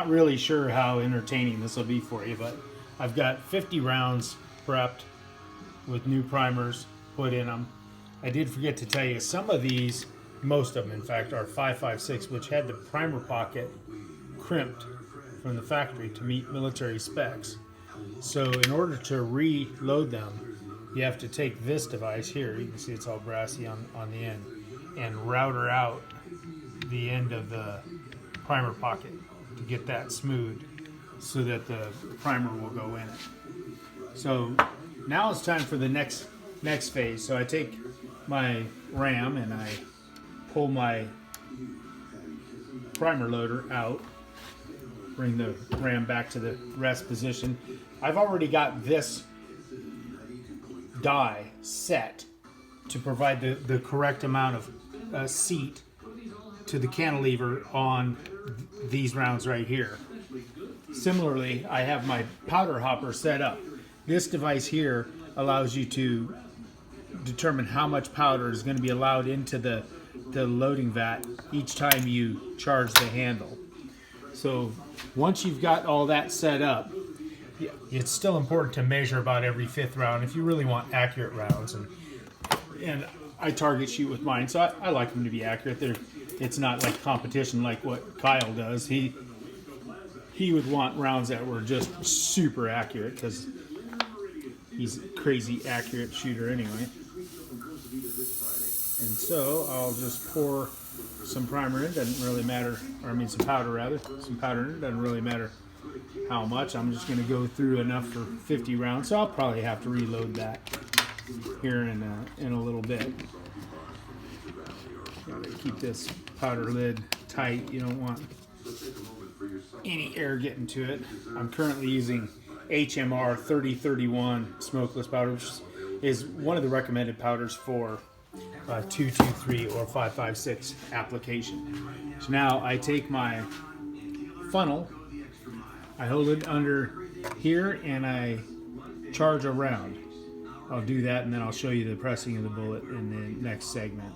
Not really sure how entertaining this will be for you, but I've got 50 rounds prepped with new primers put in them. I did forget to tell you, some of these, most of them in fact, are 5.56, which had the primer pocket crimped from the factory to meet military specs. So in order to reload them, you have to take this device here, you can see it's all brassy on the end, and router out the end of the primer pocket to get that smooth so that the primer will go in it. So now it's time for the next phase. So I take my RAM and I pull my primer loader out, bring the RAM back to the rest position. I've already got this die set to provide the correct amount of seat to the cantilever on these rounds right here. Similarly, I have my powder hopper set up. This device here allows you to determine how much powder is going to be allowed into the loading vat each time you charge the handle. So once you've got all that set up, it's still important to measure about every 5th round if you really want accurate rounds. And I target shoot with mine, so I like them to be accurate. It's not like competition like what Kyle does. He would want rounds that were just super accurate because he's a crazy accurate shooter anyway. And so I'll just pour some primer in, doesn't really matter, or I mean some powder rather, some powder in, doesn't really matter how much. I'm just going to go through enough for 50 rounds, so I'll probably have to reload that here in a little bit. Gotta keep this powder lid tight. You don't want any air getting to it. I'm currently using HMR 3031 smokeless powder, which is one of the recommended powders for 223 or 5.56 application. So now I take my funnel, I hold it under here, and I charge a round. I'll do that, and then I'll show you the pressing of the bullet in the next segment.